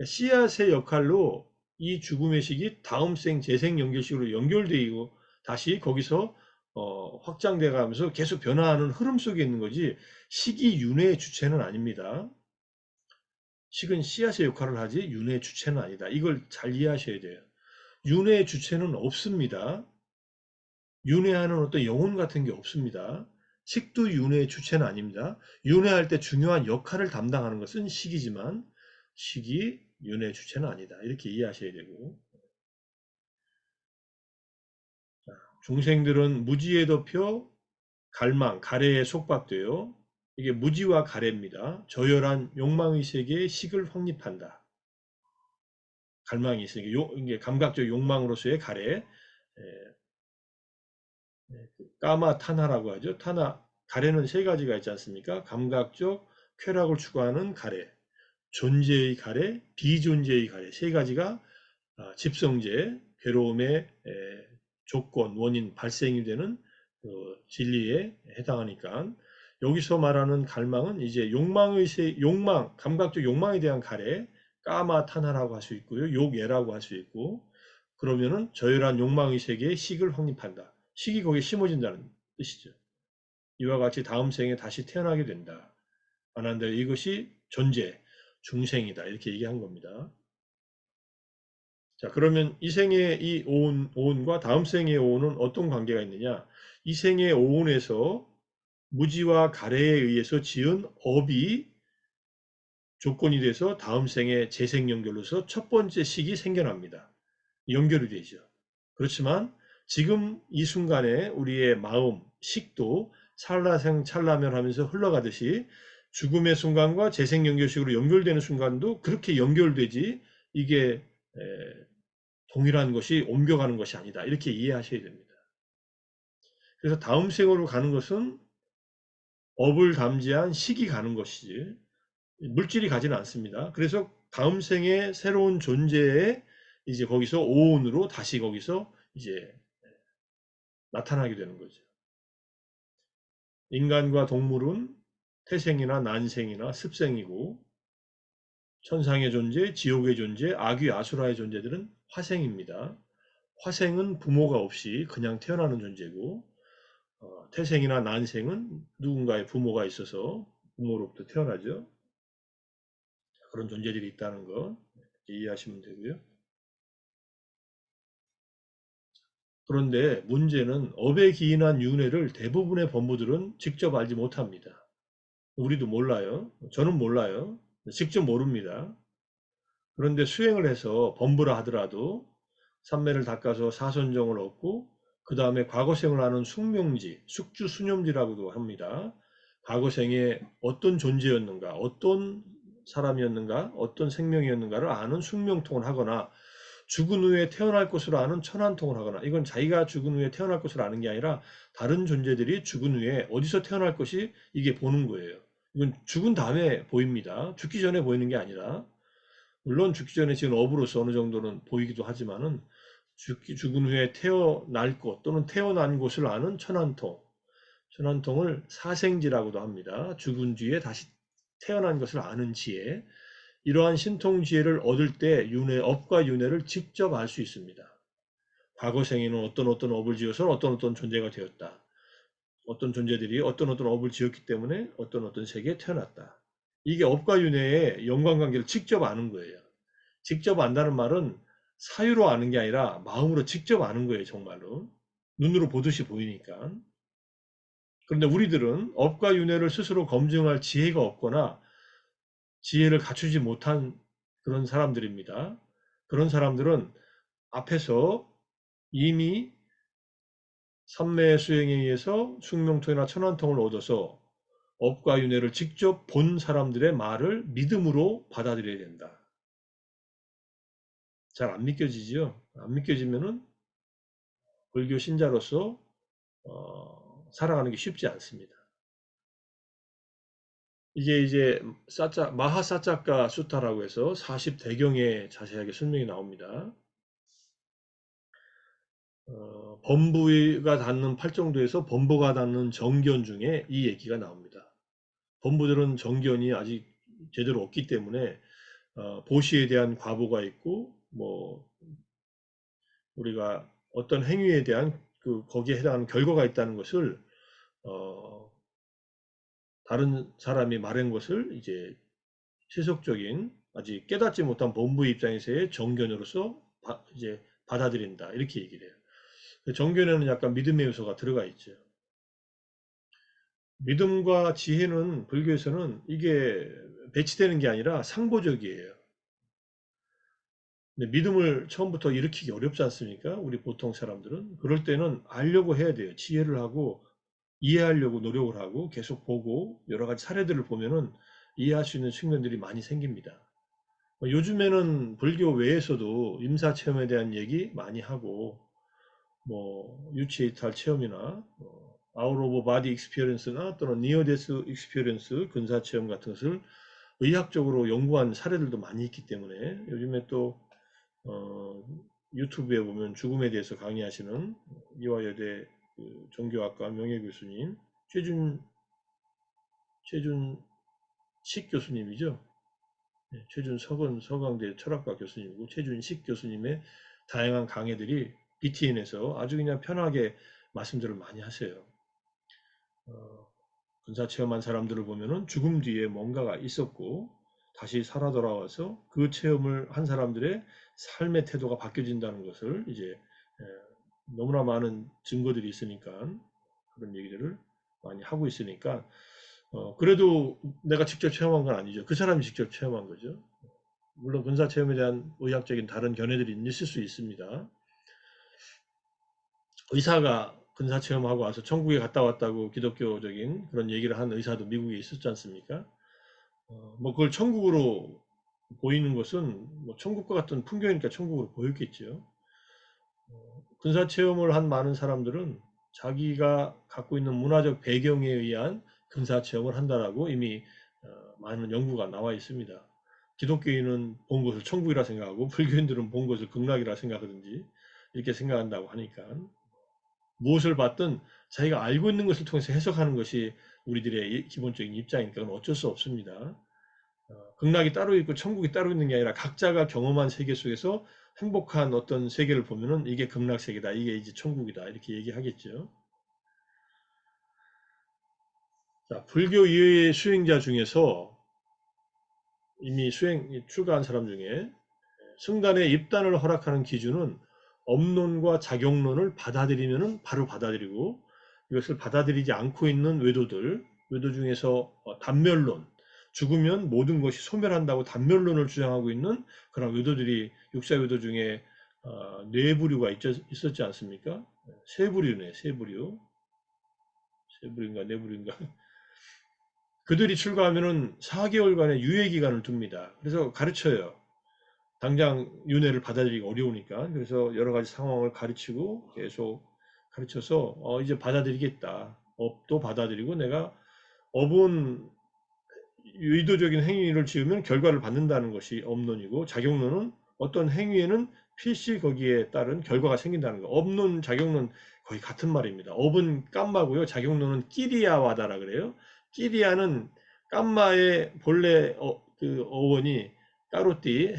씨앗의 역할로 이 죽음의 식이 다음 생 재생 연결식으로 연결되고 다시 거기서 확장돼 가면서 계속 변화하는 흐름 속에 있는 거지 식이 윤회의 주체는 아닙니다. 식은 씨앗의 역할을 하지 윤회의 주체는 아니다. 이걸 잘 이해하셔야 돼요. 윤회의 주체는 없습니다. 윤회하는 어떤 영혼 같은 게 없습니다. 식도 윤회의 주체는 아닙니다. 윤회할 때 중요한 역할을 담당하는 것은 식이지만 식이 윤회의 주체는 아니다. 이렇게 이해하셔야 되고 중생들은 무지에 덮여 갈망, 가래에 속박되어 이게 무지와 가래입니다. 저열한 욕망의 세계에 식을 확립한다. 갈망이 있으니까 이게 감각적 욕망으로서의 가래, 까마 타나라고 하죠. 타나, 가래는 세 가지가 있지 않습니까? 감각적 쾌락을 추구하는 가래, 존재의 가래, 비존재의 가래 세 가지가 집성제, 괴로움의 조건, 원인, 발생이 되는 그 진리에 해당하니까 여기서 말하는 갈망은 이제 욕망, 감각적 욕망에 대한 가래, 까마 타나라고 할 수 있고요. 욕예라고 할 수 있고 그러면은 저열한 욕망의 세계에 식을 확립한다. 식이 거기에 심어진다는 뜻이죠. 이와 같이 다음 생에 다시 태어나게 된다. 안한데 이것이 존재, 중생이다. 이렇게 얘기한 겁니다. 자, 그러면 이 생의 이 오온과 다음 생의 오온은 어떤 관계가 있느냐? 이 생의 오온에서 무지와 가래에 의해서 지은 업이 조건이 돼서 다음 생의 재생 연결로서 첫 번째 식이 생겨납니다. 연결이 되죠. 그렇지만 지금 이 순간에 우리의 마음, 식도 찰나생찰나멸하면서 흘러가듯이 죽음의 순간과 재생 연결식으로 연결되는 순간도 그렇게 연결되지 이게 동일한 것이 옮겨가는 것이 아니다. 이렇게 이해하셔야 됩니다. 그래서 다음 생으로 가는 것은 업을 담지한 식이 가는 것이지 물질이 가지는 않습니다. 그래서 다음 생의 새로운 존재에 이제 거기서 오온으로 다시 거기서 이제 나타나게 되는 거죠. 인간과 동물은 태생이나 난생이나 습생이고 천상의 존재, 지옥의 존재, 악귀 아수라의 존재들은 화생입니다. 화생은 부모가 없이 그냥 태어나는 존재고 태생이나 난생은 누군가의 부모가 있어서 부모로부터 태어나죠. 그런 존재들이 있다는 거 이해하시면 되고요. 그런데 문제는 업에 기인한 윤회를 대부분의 법무들은 직접 알지 못합니다. 우리도 몰라요. 저는 몰라요. 직접 모릅니다. 그런데 수행을 해서 범부라 하더라도 삼매를 닦아서 사선정을 얻고 그 다음에 과거생을 하는 숙명지, 숙주수념지라고도 합니다. 과거생에 어떤 존재였는가, 어떤 사람이었는가, 어떤 생명이었는가를 아는 숙명통을 하거나 죽은 후에 태어날 것으로 아는 천안통을 하거나 이건 자기가 죽은 후에 태어날 것을 아는 게 아니라 다른 존재들이 죽은 후에 어디서 태어날 것이 이게 보는 거예요. 이건 죽은 다음에 보입니다. 죽기 전에 보이는 게 아니라 물론 죽기 전에 지금 업으로서 어느 정도는 보이기도 하지만은 죽은 후에 태어날 곳 또는 태어난 곳을 아는 천안통, 천안통을 사생지라고도 합니다. 죽은 뒤에 다시 태어난 것을 아는 지혜, 이러한 신통지혜를 얻을 때 업과 윤회를 직접 알 수 있습니다. 과거생에는 어떤 업을 지어서 어떤 존재가 되었다. 어떤 존재들이 어떤 업을 지었기 때문에 어떤 세계에 태어났다. 이게 업과 윤회의 연관관계를 직접 아는 거예요. 직접 안다는 말은 사유로 아는 게 아니라 마음으로 직접 아는 거예요, 정말로. 눈으로 보듯이 보이니까. 그런데 우리들은 업과 윤회를 스스로 검증할 지혜가 없거나 지혜를 갖추지 못한 그런 사람들입니다. 그런 사람들은 앞에서 이미 삼매의 수행에 의해서 숙명통이나 천안통을 얻어서 업과 윤회를 직접 본 사람들의 말을 믿음으로 받아들여야 된다. 잘 안 믿겨지지요? 안 믿겨지면은 불교 신자로서 살아가는 게 쉽지 않습니다. 이게 이제 마하사짜가 수타라고 해서 40대경에 자세하게 설명이 나옵니다. 범부가 닿는 팔정도에서 범부가 닿는 정견 중에 이 얘기가 나옵니다. 범부들은 정견이 아직 제대로 없기 때문에 보시에 대한 과보가 있고 뭐 우리가 어떤 행위에 대한 거기에 해당하는 결과가 있다는 것을 어, 다른 사람이 말한 것을 이제 세속적인 아직 깨닫지 못한 범부의 입장에서의 정견으로서 이제 받아들인다 이렇게 얘기를 해요. 정견에는 약간 믿음의 요소가 들어가 있죠. 믿음과 지혜는 불교에서는 이게 배치되는 게 아니라 상보적이에요. 근데 믿음을 처음부터 일으키기 어렵지 않습니까? 우리 보통 사람들은. 그럴 때는 알려고 해야 돼요. 지혜를 하고 이해하려고 노력을 하고 계속 보고 여러 가지 사례들을 보면은 이해할 수 있는 측면들이 많이 생깁니다. 요즘에는 불교 외에서도 임사체험에 대한 얘기 많이 하고 뭐 유치이탈 체험이나 아웃 오브 바디 익스피리언스나 또는 니어데스 익스피리언스 근사체험 같은 것을 의학적으로 연구한 사례들도 많이 있기 때문에 요즘에 또 어, 유튜브에 보면 죽음에 대해서 강의하시는 이화여대 종교학과 명예교수님 최준식 교수님이죠. 네, 최준석은 서강대 철학과 교수님이고 최준식 교수님의 다양한 강의들이 BTN에서 아주 그냥 편하게 말씀들을 많이 하세요. 근사 체험한 사람들을 보면은 죽음 뒤에 뭔가가 있었고 다시 살아 돌아와서 그 체험을 한 사람들의 삶의 태도가 바뀌어진다는 것을 이제 너무나 많은 증거들이 있으니까 그런 얘기들을 많이 하고 있으니까 그래도 내가 직접 체험한 건 아니죠. 그 사람이 직접 체험한 거죠. 물론 근사 체험에 대한 의학적인 다른 견해들이 있을 수 있습니다. 의사가 근사 체험하고 와서 천국에 갔다 왔다고 기독교적인 그런 얘기를 한 의사도 미국에 있었지 않습니까? 뭐 그걸 천국으로 보이는 것은 뭐 천국과 같은 풍경이니까 천국으로 보였겠죠. 근사 체험을 한 많은 사람들은 자기가 갖고 있는 문화적 배경에 의한 근사 체험을 한다라고 이미 많은 연구가 나와 있습니다. 기독교인은 본 것을 천국이라 생각하고 불교인들은 본 것을 극락이라 생각하든지 이렇게 생각한다고 하니까 무엇을 봤든 자기가 알고 있는 것을 통해서 해석하는 것이 우리들의 기본적인 입장이니까 그건 어쩔 수 없습니다. 극락이 따로 있고 천국이 따로 있는 게 아니라 각자가 경험한 세계 속에서 행복한 어떤 세계를 보면은 이게 극락 세계다, 이게 이제 천국이다 이렇게 얘기하겠죠. 자, 불교 이외의 수행자 중에서 이미 출가한 사람 중에 승단의 입단을 허락하는 기준은 업론과 작용론을 받아들이면은 바로 받아들이고 이것을 받아들이지 않고 있는 외도 중에서 단멸론, 죽으면 모든 것이 소멸한다고 단멸론을 주장하고 있는 그런 외도들이 육사 외도 중에 네 부류가 있었지 않습니까? 세 부류네, 세 부류. 세 부류인가 네 부류인가. 그들이 출가하면은 4개월간의 유예 기간을 둡니다. 그래서 가르쳐요. 당장 윤회를 받아들이기 어려우니까. 그래서 여러 가지 상황을 가르치고 계속 가르쳐서 이제 받아들이겠다. 업도 받아들이고 내가 업은 의도적인 행위를 지으면 결과를 받는다는 것이 업론이고 작용론은 어떤 행위에는 필시 거기에 따른 결과가 생긴다는 거. 업론, 작용론 거의 같은 말입니다. 업은 깜마고요. 작용론은 끼리야와다라 그래요. 끼리야는 깜마의 본래 그 어원이 까로띠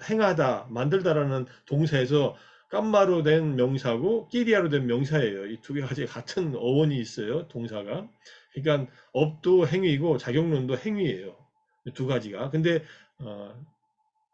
행하다 만들다라는 동사에서 깜마로 된 명사고 끼리야로 된 명사예요. 이 두 개가 같은 어원이 있어요. 동사가. 그러니까 업도 행위이고 작용론도 행위예요. 두 가지가. 근데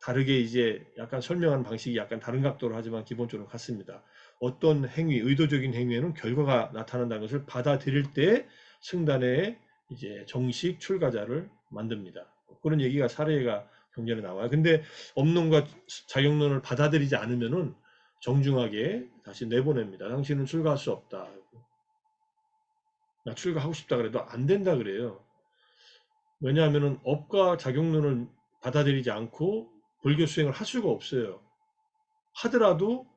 다르게 이제 약간 설명하는 방식이 약간 다른 각도로 하지만 기본적으로 같습니다. 어떤 행위, 의도적인 행위에는 결과가 나타난다는 것을 받아들일 때 승단의 이제 정식 출가자를 만듭니다. 그런 얘기가 사례가 경전에 나와요. 근데 업론과 자격론을 받아들이지 않으면은 정중하게 다시 내보냅니다. 당신은 출가할 수 없다. 나 출가하고 싶다 그래도 안 된다 그래요. 왜냐하면은 업과 자격론을 받아들이지 않고 불교 수행을 할 수가 없어요. 하더라도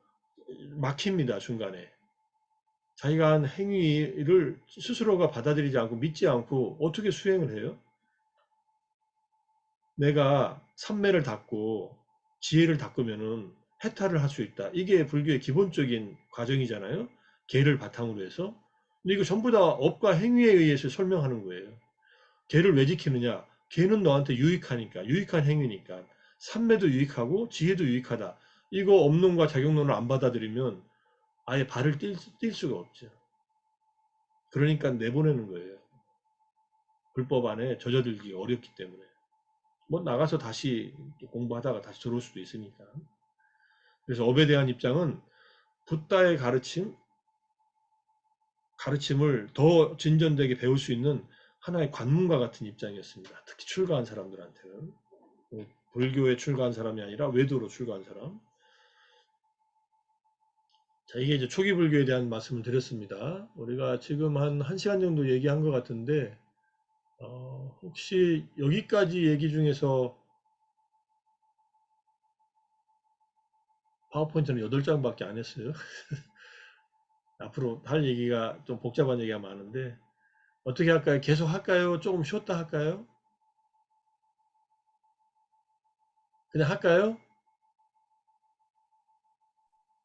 막힙니다, 중간에. 자기가 한 행위를 스스로가 받아들이지 않고 믿지 않고 어떻게 수행을 해요? 내가 삼매를 닦고 지혜를 닦으면은 해탈을 할 수 있다. 이게 불교의 기본적인 과정이잖아요. 계를 바탕으로 해서. 근데 이거 전부 다 업과 행위에 의해서 설명하는 거예요. 계를 왜 지키느냐? 계는 너한테 유익하니까, 유익한 행위니까. 삼매도 유익하고 지혜도 유익하다. 이거 업론과 작용론을 안 받아들이면 아예 발을 뗄 수가 없죠. 그러니까 내보내는 거예요. 불법 안에 젖어들기 어렵기 때문에. 뭐 나가서 다시 공부하다가 다시 들어올 수도 있으니까. 그래서 업에 대한 입장은 붓다의 가르침을 더 진전되게 배울 수 있는 하나의 관문과 같은 입장이었습니다. 특히 출가한 사람들한테는. 불교에 출가한 사람이 아니라 외도로 출가한 사람. 자, 이게 이제 초기 불교에 대한 말씀을 드렸습니다. 우리가 지금 한 1시간 정도 얘기한 것 같은데, 혹시 여기까지 얘기 중에서 파워포인트는 8장밖에 안 했어요. 앞으로 할 얘기가 좀 복잡한 얘기가 많은데, 어떻게 할까요? 계속 할까요? 조금 쉬었다 할까요? 그냥 할까요?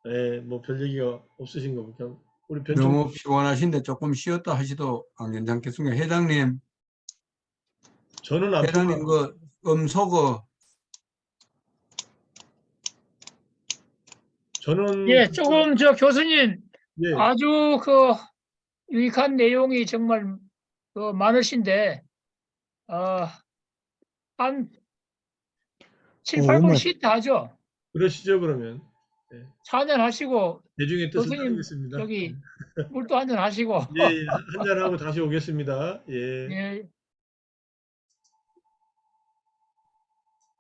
네, 뭐 별 얘기가 없으신 거 보니까 우리 변총 너무 피곤하신데 조금 쉬었다 하시도 안 괜찮겠습니까? 회장님, 저는 앞으로 회장님 그 음소거 저는 예, 조금 저 교수님 예, 아주 그 유익한 내용이 정말 많으신데 한 7, 8분 쉬다 하죠. 그러시죠 그러면. 예, 차한잔 하시고 대중의 뜻을 교수님 따르겠습니다. 저기 물도 한잔 하시고 예, 예, 한잔하고 다시 오겠습니다. 예. 예,